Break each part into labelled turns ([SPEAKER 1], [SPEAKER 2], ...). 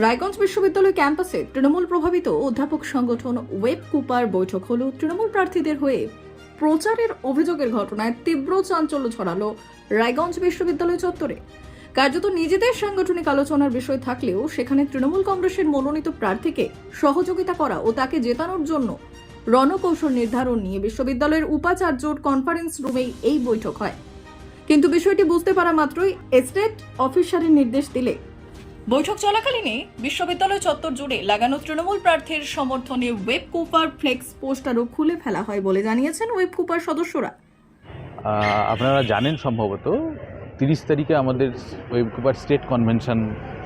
[SPEAKER 1] রায়গঞ্জ বিশ্ববিদ্যালয় ক্যাম্পাসে তৃণমূল প্রভাবিত অধ্যাপক সংগঠন ওয়েব কুপার বৈঠক হল। তৃণমূল প্রার্থীদের হয়ে প্রচারের অভিযোগের ঘটনায় তীব্র চাঞ্চল্য ছড়ালো রায়গঞ্জ বিশ্ববিদ্যালয় চত্বরে। কার্যত নিজেদের সাংগঠনিক আলোচনার বিষয় থাকলেও সেখানে তৃণমূল কংগ্রেসের মনোনীত প্রার্থীকে সহযোগিতা করা ও তাকে জেতানোর জন্য রণকৌশল নির্ধারণ নিয়ে বিশ্ববিদ্যালয়ের উপাচার্যর কনফারেন্স রুমেই এই বৈঠক হয়। কিন্তু বিষয়টি বুঝতে পারা মাত্রই এস্টেট অফিসারের নির্দেশ দিলে বৈঠক চলাকালীনই বিশ্ববিদ্যালয় চত্বর জুড়ে লাগানো তৃণমূল প্রার্থীর সমর্থনে ওয়েব কুপার ফ্লেক্স পোস্টারও খুলে ফেলা হয় বলে জানিয়েছেন ওয়েব কুপার সদস্যরা।
[SPEAKER 2] আপনারা জানেন সম্ভবত 30 তারিখে আমাদের ওয়েব কুপার স্টেট কনভেনশন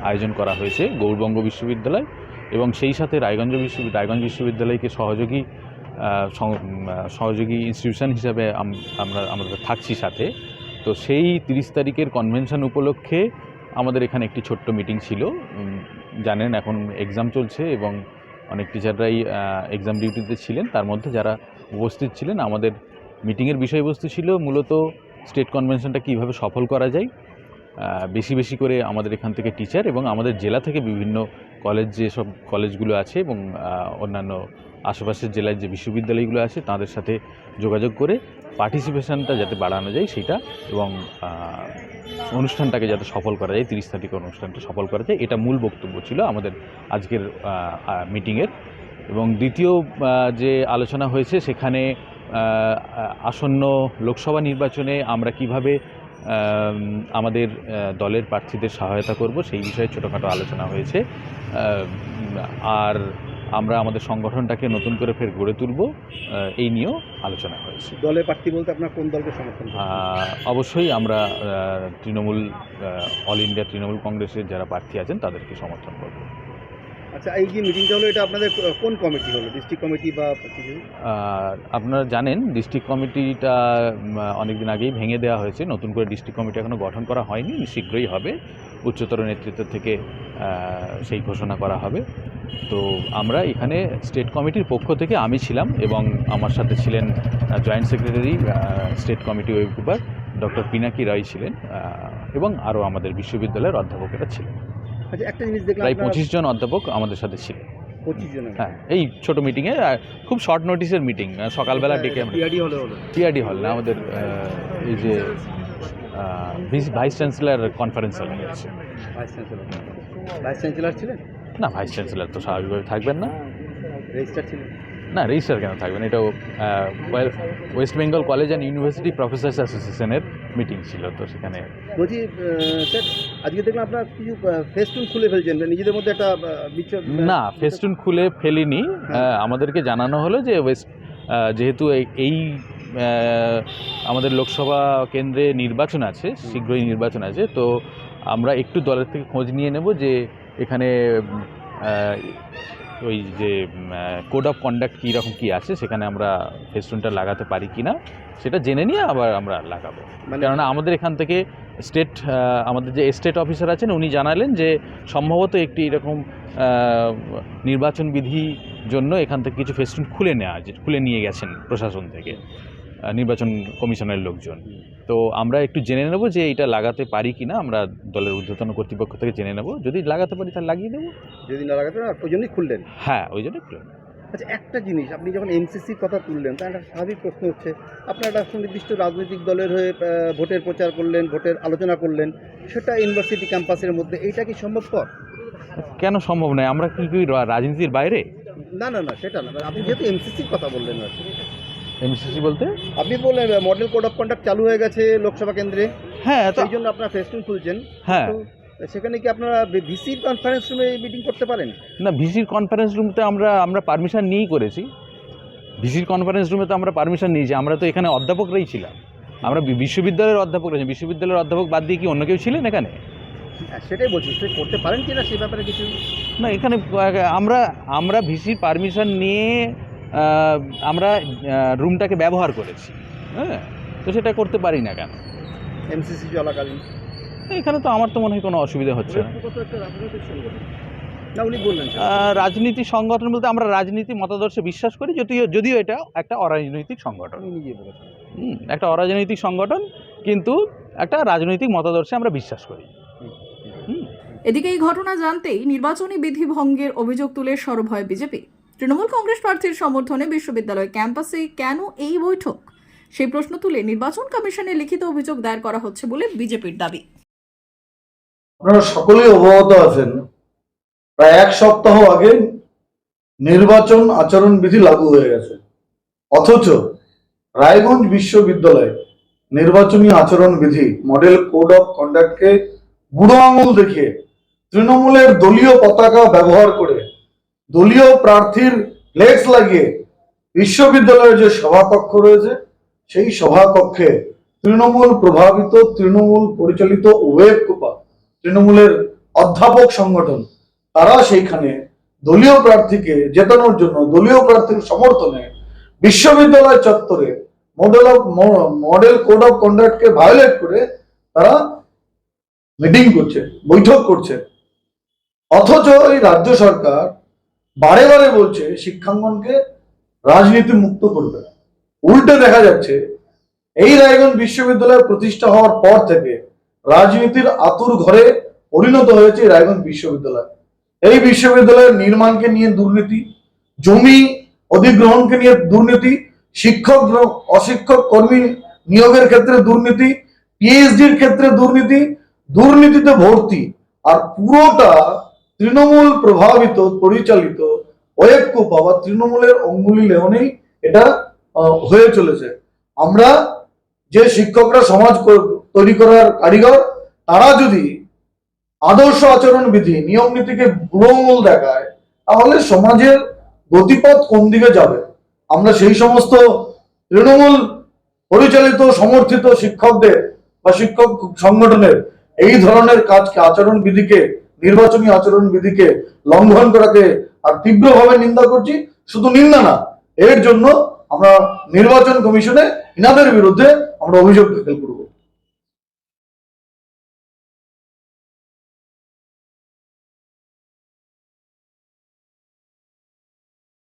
[SPEAKER 2] আয়োজন করা হয়েছে গৌড়বঙ্গ বিশ্ববিদ্যালয়, এবং সেই সাথে রায়গঞ্জ বিশ্ববিদ্যালয়কে সহযোগী ইনস্টিটিউশন হিসাবে আমরা থাকছি সাথে। তো সেই 30 তারিখের কনভেনশন উপলক্ষে আমাদের এখানে একটি ছোট্ট মিটিং ছিল। জানেন এখন এক্সাম চলছে এবং অনেক টিচাররাই এক্সাম ডিউটিতে ছিলেন। তার মধ্যে যারা উপস্থিত ছিলেন, আমাদের মিটিংয়ের বিষয়বস্তু ছিল মূলত স্টেট কনভেনশনটা কীভাবে সফল করা যায়। বেশি করে আমাদের এখান থেকে টিচার এবং আমাদের জেলা থেকে বিভিন্ন যেসব কলেজগুলো আছে এবং অন্যান্য আশেপাশের জেলায় যে বিশ্ববিদ্যালয়গুলো আছে তাদের সাথে যোগাযোগ করে পার্টিসিপেশনটা যাতে বাড়ানো যায় সেটা, এবং অনুষ্ঠানটাকে যাতে সফল করা যায়, 30 তারিখের অনুষ্ঠানটা সফল করা যায়, এটা মূল বক্তব্য ছিল আমাদের আজকের মিটিংয়ের। এবং দ্বিতীয় যে আলোচনা হয়েছে সেখানে আসন্ন লোকসভা নির্বাচনে আমরা কিভাবে আমাদের দলের প্রার্থীদের সহায়তা করব সেই বিষয়ে ছোটোখাটো আলোচনা হয়েছে। আর আমরা আমাদের সংগঠনটাকে নতুন করে ফের গড়ে তুলব, এই নিয়েও আলোচনা হয়েছে।
[SPEAKER 3] দলের প্রার্থী বলতে আপনার কোন দলকে সমর্থন করেন?
[SPEAKER 2] অবশ্যই আমরা তৃণমূল, অল ইন্ডিয়া তৃণমূল কংগ্রেসের যারা প্রার্থী আছেন তাদেরকে সমর্থন করব।
[SPEAKER 3] আচ্ছা, এই যে মিটিংটা হলো এটা আপনাদের কোন কমিটি হলো, ডিস্ট্রিক্ট কমিটি বা কিছু?
[SPEAKER 2] আপনারা জানেন ডিস্ট্রিক্ট কমিটিটা অনেকদিন আগেই ভেঙে দেওয়া হয়েছে, নতুন করে ডিস্ট্রিক্ট কমিটি এখনও গঠন করা হয়নি, শীঘ্রই হবে। উচ্চতর নেতৃত্ব থেকে সেই ঘোষণা করা হবে। তো আমরা এখানে স্টেট কমিটির পক্ষ থেকে আমি ছিলাম এবং আমার সাথে ছিলেন জয়েন্ট সেক্রেটারি স্টেট কমিটি ওয়েব কুপার ডক্টর পিনাকি রায় ছিলেন, এবং আরও আমাদের বিশ্ববিদ্যালয়ের অধ্যাপকেরা ছিলেন।
[SPEAKER 3] আচ্ছা, একটা জিনিস দেখলাম
[SPEAKER 2] প্রায় 25 জন অধ্যাপক আমাদের সাথে ছিলেন।
[SPEAKER 3] 25 জন?
[SPEAKER 2] হ্যাঁ, এই ছোট মিটিংয়ে, খুব শর্ট নোটিসের মিটিং, সকালবেলা ডেকে আমরা টিআরডি হল না, আমাদের এই যে ভাইস চ্যান্সেলর কনফারেন্স হলে হয়েছে।
[SPEAKER 3] ভাইস চ্যান্সেলর ছিলেন?
[SPEAKER 2] না, ভাইস চ্যান্সেলর তো স্বাভাবিকভাবে থাকবেন না।
[SPEAKER 3] রেজিস্ট্রার ছিলেন?
[SPEAKER 2] না, রেজিস্ট্রার কেন থাকবেন? এটাও West Bengal college and university Professor's অ্যাসোসিয়েশনের মিটিং ছিল, তো সেখানে
[SPEAKER 3] বলছি স্যার, আজকে দেখলাম আপনারা কিছু ফেস্টুন খুলে ফেলছেন, নিজেদের মধ্যে একটা
[SPEAKER 2] না, ফেস্টুন খুলে ফেলিনি। আমাদেরকে জানানো হলো যে যেহেতু এই আমাদের লোকসভা কেন্দ্রে নির্বাচন আছে, শীঘ্রই নির্বাচন আছে, তো আমরা একটু দলের থেকে খোঁজ নিয়ে নেব যে এখানে ওই যে কোড অফ কন্ডাক্ট কীরকম কী আছে, সেখানে আমরা ফেস্টুনটা লাগাতে পারি কি না সেটা জেনে নিয়ে আবার আমরা লাগাবো। কেননা আমাদের এখান থেকে আমাদের যে স্টেট অফিসার আছেন উনি জানালেন যে সম্ভবত একটি এরকম নির্বাচন বিধি জন্য এখান থেকে কিছু ফেস্টুন খুলে নিয়ে গেছেন প্রশাসন থেকে, নির্বাচন কমিশনের লোকজন। তো আমরা একটু জেনে নেব যে এটা লাগাতে পারি কি না, আমরা দলের ঊর্ধ্বতন কর্তৃপক্ষ থেকে জেনে নেব। যদি লাগাতে পারি তাহলে লাগিয়ে দেবো,
[SPEAKER 3] যদি না লাগাতে ওই জন্যই খুললেন?
[SPEAKER 2] হ্যাঁ, ওই জন্যই খুললেন।
[SPEAKER 3] আচ্ছা, একটা জিনিস, আপনি যখন এমসিসির কথা তুললেন তার একটা স্বাভাবিক প্রশ্ন হচ্ছে, আপনারা একটা সুনির্দিষ্ট রাজনৈতিক দলের হয়ে ভোটের প্রচার করলেন, ভোটের আলোচনা করলেন, সেটা ইউনিভার্সিটি ক্যাম্পাসের মধ্যে, এইটা কি সম্ভবপর?
[SPEAKER 2] কেন সম্ভব নয়? আমরা কি রাজনীতির বাইরে?
[SPEAKER 3] না, সেটা না, আপনি যেহেতু এমসিসির কথা বললেন আর কি।
[SPEAKER 2] এমসিসি বলতে
[SPEAKER 3] আপনি বললেন মডেল কোড অফ কন্ডাক্ট চালু হয়ে গেছে লোকসভা কেন্দ্রে,
[SPEAKER 2] হ্যাঁ,
[SPEAKER 3] সেই জন্য আপনারা ফেস্টুন খুলছেন।
[SPEAKER 2] হ্যাঁ,
[SPEAKER 3] সেখানে কি আপনারা ভিসির কনফারেন্স রুমে মিটিং করতে পারেন?
[SPEAKER 2] না, ভিসির কনফারেন্স রুমতে আমরা পারমিশন নিয়েই করেছি। ভিসির কনফারেন্স রুমে তো আমরা পারমিশন নিয়েছি, আমরা তো এখানে অধ্যাপকরাই ছিলাম, আমরা বিশ্ববিদ্যালয়ের অধ্যাপক রয়েছে। বিশ্ববিদ্যালয়ের অধ্যাপক বাদ দিয়ে কি অন্য কেউ ছিলেন এখানে?
[SPEAKER 3] সেটাই বলছি, সে করতে পারেন কি না সেই ব্যাপারে কিছু
[SPEAKER 2] না। এখানে আমরা ভিসির পারমিশন নিয়ে আমরা রুমটাকে ব্যবহার করেছি, হ্যাঁ, তো সেটা করতে পারি না কেন
[SPEAKER 3] এমসিসি চলাকালীন?
[SPEAKER 2] এখানে তো আমার তো মনে হয় কোনো অসুবিধা হচ্ছে না।
[SPEAKER 3] না, উনি বললেন
[SPEAKER 2] রাজনীতি সংগঠন বলতে আমরা রাজনীতি মতাদর্শে বিশ্বাস করি, যদিও এটা একটা অরাজনৈতিক সংগঠন। একটা অরাজনৈতিক সংগঠন, কিন্তু একটা রাজনৈতিক মতাদর্শে আমরা বিশ্বাস করি।
[SPEAKER 1] এদিকে এই ঘটনা জানতেই নির্বাচনী বিধি ভঙ্গের অভিযোগ তুলে সরব হয় বিজেপি। তৃণমূল কংগ্রেস প্রার্থীর সমর্থনে বিশ্ববিদ্যালয় ক্যাম্পাসে কেন এই বৈঠক, সেই প্রশ্ন তুলে নির্বাচন কমিশনে লিখিত অভিযোগ দায়ের করা হচ্ছে বলে বিজেপির দাবি।
[SPEAKER 4] আপনারা সকলেই অবগত আছেন, প্রায় এক সপ্তাহ আগে নির্বাচন আচরণ বিধি লাগু হয়ে গেছে, অথচ রায়গঞ্জ বিশ্ববিদ্যালয় নির্বাচনী আচরণ বিধি মডেল কোড অফ কন্ডাক্টকে বুড়ো আঙুল দেখিয়ে তৃণমূলের দলীয় পতাকা ব্যবহার করে দলীয় প্রার্থীর ফ্লেক্স লাগিয়ে বিশ্ববিদ্যালয়ের যে সভাকক্ষ রয়েছে সেই সভাকক্ষে তৃণমূল প্রভাবিত, তৃণমূল পরিচালিত ওয়েব কুপা, তৃণমূলের অধ্যাপক সংগঠন, তারা সেইখানে দলীয় প্রার্থীকে জেতানোর জন্য দলীয় প্রার্থীর সমর্থনে বিশ্ববিদ্যালয় চত্বরে মডেল কোড অফ কন্ডাক্টকে ভায়োলেট করে তারা মিটিং করছে, বৈঠক করছে। অথচ এই রাজ্য সরকার বারে বারে বলছে শিক্ষাঙ্গনকে রাজনীতি মুক্ত করবে। উল্টে দেখা যাচ্ছে এই রায়গঞ্জ বিশ্ববিদ্যালয় প্রতিষ্ঠা হওয়ার পর থেকে রাজনীতির আতুর ঘরে পরিণত হয়েছে রায়গঞ্জ বিশ্ববিদ্যালয়। এই বিশ্ববিদ্যালয়ের নির্মাণকে নিয়ে দুর্নীতি, জমি অধিগ্রহণকে নিয়ে দুর্নীতি, শিক্ষক অশিক্ষক কর্মী নিয়োগের ক্ষেত্রে দুর্নীতি, পিএইচডির ক্ষেত্রে দুর্নীতি, দুর্নীতিতে ভর্তি, আর পুরোটা তৃণমূল প্রভাবিত পরিচালিত ওয়েব কুপা বা তৃণমূলের অঙ্গুলি লেহনেই এটা হয়ে চলেছে। আমরা যে শিক্ষকরা সমাজ তৈরি করার কারিগর, তারা যদি আদর্শ আচরণ বিধি নিয়ম নীতিকে বুড়ো আঙুল দেখায়, তাহলে সমাজের গতিপথ কোন দিকে যাবে? আমরা সেই সমস্ত তৃণমূল পরিচালিত সমর্থিত শিক্ষকদের বা শিক্ষক সংগঠনের এই ধরনের কাজকে, আচরণ বিধিকে, নির্বাচনী আচরণ বিধিকে লঙ্ঘন করাকে আর তীব্রভাবে নিন্দা করছি। শুধু নিন্দা না, এর জন্য আমরা নির্বাচন কমিশনে ইনাদের বিরুদ্ধে আমরা অভিযোগ দাখিল করব।